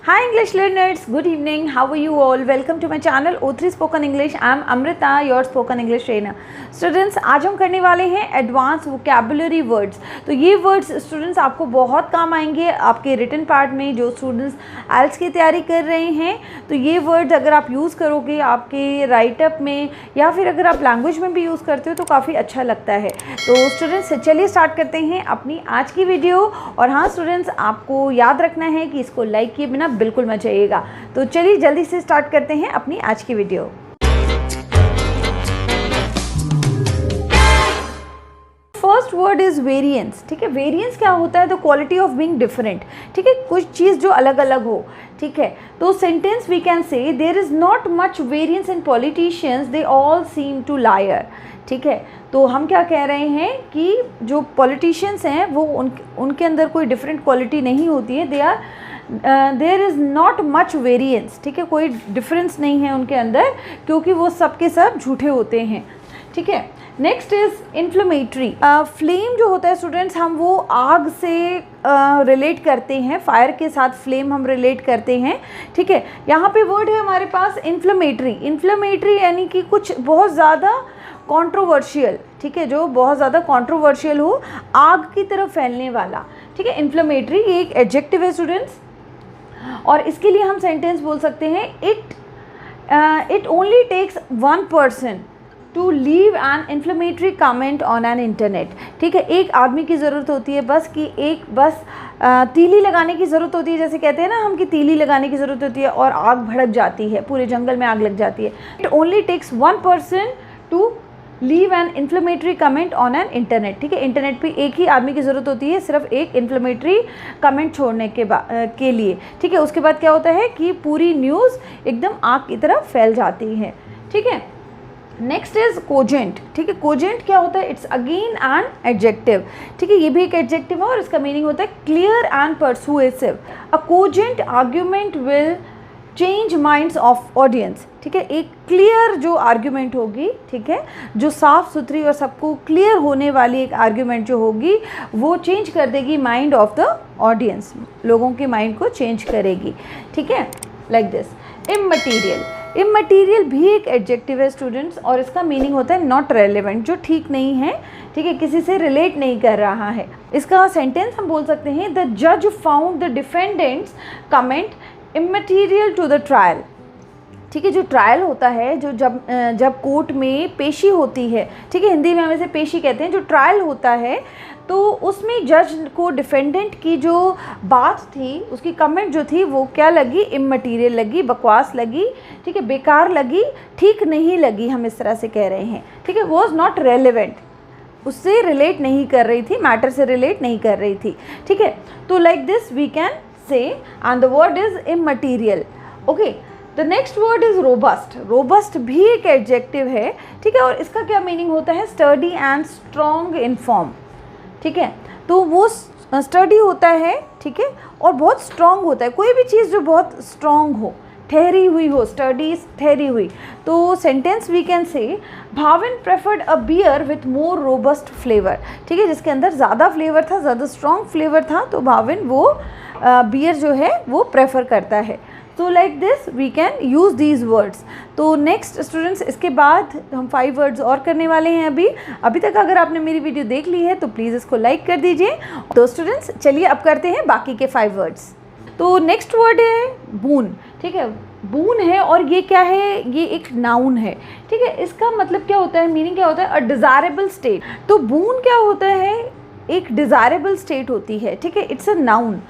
Hi English learners, good evening. How are you all? Welcome to my channel O3 Spoken English. I am Amrita, your spoken English trainer. Students, आज हम करने वाले हैं advance vocabulary words. तो ये words students आपको बहुत काम आएंगे आपके रिटन पार्ट में। जो स्टूडेंट्स आइल्स की तैयारी कर रहे हैं तो ये वर्ड्स अगर आप यूज़ करोगे आपके राइटअप में या फिर अगर आप लैंग्वेज में भी यूज़ करते हो तो काफ़ी अच्छा लगता है। तो स्टूडेंट्स चलिए स्टार्ट करते हैं अपनी आज की वीडियो। और हाँ स्टूडेंट्स, आपको याद रखना है कि इसको लाइक किए बिना बिल्कुल मत जाइएगा। तो चलिए जल्दी से स्टार्ट करते हैं अपनी आज की video. First word is variance. ठीक है, वेरिएंस क्या होता है? The quality of being different. ठीक है, कुछ चीज़ जो अलग अलग हो। ठीक है, तो sentence we can say there is not much variance in politicians, they all seem to liar. ठीक है, तो हम क्या कह रहे हैं कि जो पॉलिटिशियंस हैं वो उनके अंदर कोई डिफरेंट क्वालिटी नहीं होती है। There is not much variance. ठीक है, कोई डिफरेंस नहीं है उनके अंदर क्योंकि वो सब के सब झूठे होते हैं। ठीक है, नेक्स्ट इज़ इन्फ्लेमेटरी। फ्लेम जो होता है स्टूडेंट्स, हम वो आग से रिलेट करते हैं, फायर के साथ फ्लेम हम रिलेट करते हैं। ठीक है, यहाँ पे वर्ड है हमारे पास इन्फ्लेमेटरी। इन्फ्लेमेटरी यानी कि कुछ बहुत ज़्यादा कंट्रोवर्शियल। ठीक है, जो बहुत ज़्यादा कंट्रोवर्शियल हो, आग की तरफ फैलने वाला। ठीक है, इन्फ्लेमेटरी ये एक एडजेक्टिव है स्टूडेंट्स। और इसके लिए हम सेंटेंस बोल सकते हैं it only takes one person to leave an inflammatory comment on an internet. ठीक है, एक आदमी की ज़रूरत होती है बस कि तीली लगाने की ज़रूरत होती है। जैसे कहते हैं ना हम कि तीली लगाने की ज़रूरत होती है और आग भड़क जाती है, पूरे जंगल में आग लग जाती है। It only takes one person to leave an inflammatory comment on an internet. ठीक है, इंटरनेट पे एक ही आदमी की ज़रूरत होती है सिर्फ एक इन्फ्लेमेटरी कमेंट छोड़ने के लिए। ठीक है, उसके बाद क्या होता है कि पूरी न्यूज़ एकदम आग की तरफ फैल जाती है। ठीक है, नेक्स्ट इज कोजेंट। ठीक है, कोजेंट क्या होता है? It's again an adjective. ठीक है, ये भी एक एडजेक्टिव है और इसका मीनिंग होता है clear and persuasive. A cogent argument will change minds of audience. ठीक है, एक क्लियर जो आर्ग्यूमेंट होगी, ठीक है, जो साफ़ सुथरी और सबको क्लियर होने वाली एक आर्ग्यूमेंट जो होगी वो चेंज कर देगी माइंड ऑफ द ऑडियंस, लोगों के माइंड को चेंज करेगी। ठीक है, लाइक दिस। इममटीरियल। इममटीरियल भी एक एडजेक्टिव है स्टूडेंट्स और इसका मीनिंग होता है नॉट रेलेवेंट, जो ठीक नहीं है। ठीक है, किसी से रिलेट नहीं कर रहा है। इसका सेंटेंस हम बोल सकते हैं द जज found the defendants comment immaterial to the trial. ठीक है, जो ट्रायल होता है, जो जब कोर्ट में पेशी होती है, ठीक है, हिंदी में हम इसे पेशी कहते हैं, जो ट्रायल होता है तो उसमें जज को डिफेंडेंट की जो बात थी, उसकी कमेंट जो थी वो क्या लगी? इममटीरियल लगी, बकवास लगी। ठीक है, बेकार लगी, ठीक नहीं लगी, हम इस तरह से कह रहे हैं। ठीक है, वॉज नॉट रेलिवेंट, उससे रिलेट नहीं कर रही थी, मैटर से रिलेट नहीं कर रही थी। ठीक है, तो like this we can say and the word is immaterial. Okay, the next word is robust. Robust भी एक एडजेक्टिव है। ठीक है, और इसका क्या मीनिंग होता है? Study and strong in form. ठीक है, तो वो स्टडी होता है, ठीक है, और बहुत स्ट्रॉन्ग होता है। कोई भी चीज़ जो बहुत स्ट्रॉन्ग हो, ठहरी हुई हो, स्टडी ठहरी हुई। तो sentence we can say Bhavin preferred a beer with more robust flavour. ठीक है, जिसके अंदर ज़्यादा फ्लेवर था, ज़्यादा स्ट्रॉन्ग फ्लेवर था, तो भाविन वो बियर जो है वो प्रेफर करता है। तो like this we can use these words. तो नेक्स्ट स्टूडेंट्स, इसके बाद हम 5 वर्ड्स और करने वाले हैं। अभी तक अगर आपने मेरी वीडियो देख ली है तो प्लीज़ इसको लाइक कर दीजिए। तो स्टूडेंट्स चलिए अब करते हैं बाकी के 5 वर्ड्स। तो नेक्स्ट वर्ड है बून। ठीक है, बून है और ये क्या है? ये एक नाउन है। ठीक है, इसका मतलब क्या होता है, मीनिंग क्या होता है? अ डिज़ायरेबल स्टेट। तो बून क्या होता है? एक डिज़ायरेबल स्टेट होती है। ठीक है, इट्स अ नाउन।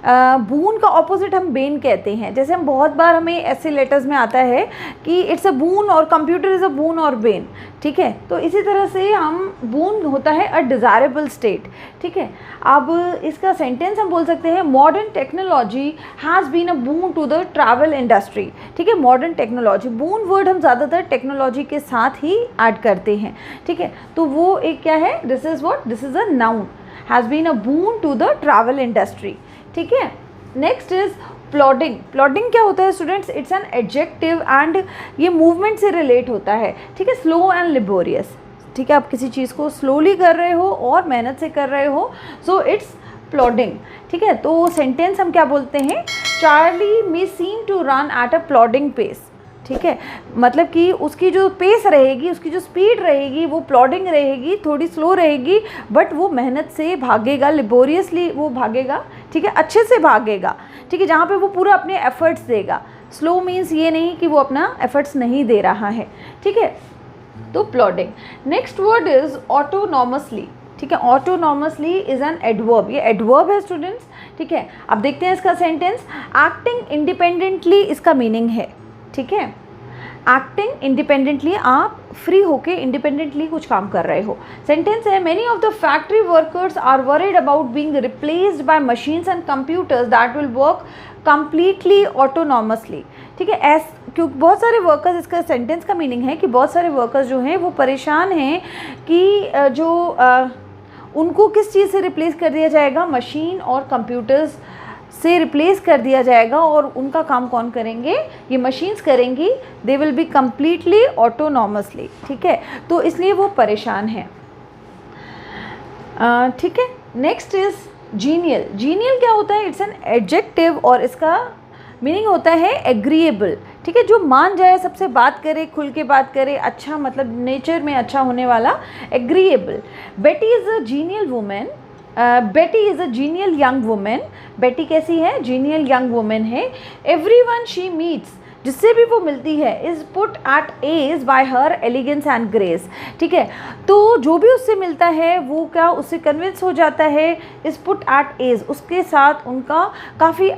बून का ऑपोजिट हम बेन कहते हैं। जैसे हम बहुत बार हमें ऐसे लेटर्स में आता है कि इट्स अ बून और कंप्यूटर इज़ अ बून और बेन। ठीक है, तो इसी तरह से हम बून होता है अ डिज़ायरेबल स्टेट। ठीक है, अब इसका सेंटेंस हम बोल सकते हैं modern technology has been a boon to the travel industry. ठीक है, मॉडर्न टेक्नोलॉजी, बून वर्ड हम ज़्यादातर टेक्नोलॉजी के साथ ही ऐड करते हैं। ठीक है, तो वो एक क्या है? This is what? This is a noun, has been a boon to the travel industry. ठीक है, नेक्स्ट इज प्लॉडिंग। प्लॉडिंग क्या होता है students? It's an adjective and ये मूवमेंट से रिलेट होता है। ठीक है, स्लो एंड लेबोरियस। ठीक है, आप किसी चीज़ को स्लोली कर रहे हो और मेहनत से कर रहे हो, सो इट्स प्लॉडिंग। ठीक है, तो सेंटेंस हम क्या बोलते हैं? Charlie may seem to run at a plodding pace, ठीक है, मतलब कि उसकी जो पेस रहेगी, उसकी जो स्पीड रहेगी वो प्लॉडिंग रहेगी, थोड़ी स्लो रहेगी, बट वो मेहनत से भागेगा, लेबोरियसली वो भागेगा, ठीक है, अच्छे से भागेगा, ठीक है, जहाँ पे वो पूरा अपने एफर्ट्स देगा। स्लो मीन्स ये नहीं कि वो अपना एफर्ट्स नहीं दे रहा है, ठीक है, तो plodding. Next word is autonomously, ठीक है, ऑटोनॉमसली इज एन एडवर्ब, ये एडवर्ब है स्टूडेंट्स, ठीक है। अब देखते हैं इसका सेंटेंस। एक्टिंग इंडिपेंडेंटली इसका मीनिंग है, ठीक है, एक्टिंग इंडिपेंडेंटली, आप फ्री होके इंडिपेंडेंटली कुछ काम कर रहे हो। सेंटेंस है, many of the factory workers are worried about being replaced by machines and computers that will work completely autonomously, ठीक है। क्योंकि बहुत सारे वर्कर्स, इसका सेंटेंस का मीनिंग है कि बहुत सारे वर्कर्स जो हैं वो परेशान हैं कि उनको किस चीज़ से रिप्लेस कर दिया जाएगा, मशीन और कंप्यूटर्स से रिप्लेस कर दिया जाएगा, और उनका काम कौन करेंगे, ये मशीन्स करेंगी, they will be completely autonomously, ठीक है, तो इसलिए वो परेशान हैं, ठीक है। Next is genial. जीनियल क्या होता है, इट्स एन एडजेक्टिव और इसका मीनिंग होता है एग्रीएबल, ठीक है, जो मान जाए, सबसे बात करे, खुल के बात करे, अच्छा, मतलब नेचर में अच्छा होने वाला, agreeable. Betty is a genial woman, Betty is a genial young woman, Betty कैसी है, जीनियल यंग वुमेन है। एवरीवन शी मीट्स, जिससे भी वो मिलती है, is put at ease by her elegance and grace, ठीक है, तो जो भी उससे मिलता है वो क्या, उससे कन्विंस हो जाता है, इज़ पुट एट एज, उसके साथ उनका काफ़ी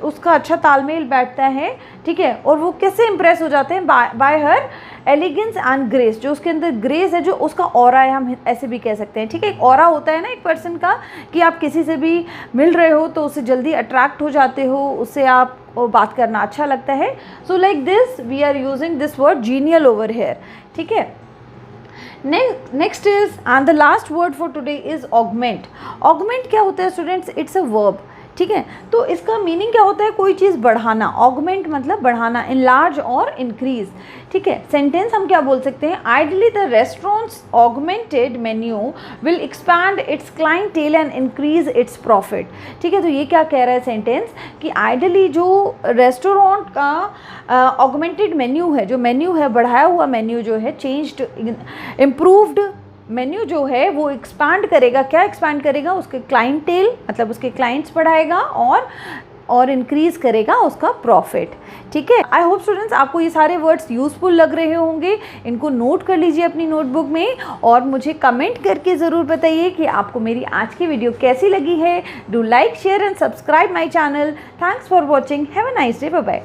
उसका अच्छा तालमेल बैठता है, ठीक है, और वो कैसे इंप्रेस हो जाते हैं, by her elegance and grace, जो उसके अंदर ग्रेस है, जो उसका ऑरा है, हम ऐसे भी कह सकते हैं, ठीक है। एक ऑरा होता है ना एक पर्सन का, कि आप किसी से भी मिल रहे हो तो उससे जल्दी अट्रैक्ट हो जाते हो, उससे आप बात करना अच्छा लगता है। So like this we are using this word genial over here, ठीक है। Next is and the last word for today is augment. Augment क्या होता है स्टूडेंट्स, इट्स अ वर्ब, ठीक है, तो इसका मीनिंग क्या होता है, कोई चीज़ बढ़ाना, ऑगमेंट मतलब बढ़ाना, इनलार्ज और इंक्रीज, ठीक है। सेंटेंस हम क्या बोल सकते हैं, ideally the restaurants augmented menu will expand it's clientele and increase its profit, ठीक है, तो ये क्या कह रहा है सेंटेंस, कि आइडली जो रेस्टोरेंट का ऑगमेंटेड मेन्यू है, जो मेन्यू है, बढ़ाया हुआ मेन्यू जो है, चेंज्ड इम्प्रूव्ड मेन्यू जो है वो एक्सपैंड करेगा, क्या एक्सपैंड करेगा, उसके क्लाइंटेल मतलब उसके क्लाइंट्स बढ़ाएगा, और इंक्रीज करेगा उसका प्रॉफिट, ठीक है। आई होप स्टूडेंट्स आपको ये सारे वर्ड्स यूजफुल लग रहे होंगे, इनको नोट कर लीजिए अपनी नोटबुक में, और मुझे कमेंट करके ज़रूर बताइए कि आपको मेरी आज की वीडियो कैसी लगी है। Do like, share and subscribe my channel. Thanks for watching, have a nice day, bye bye.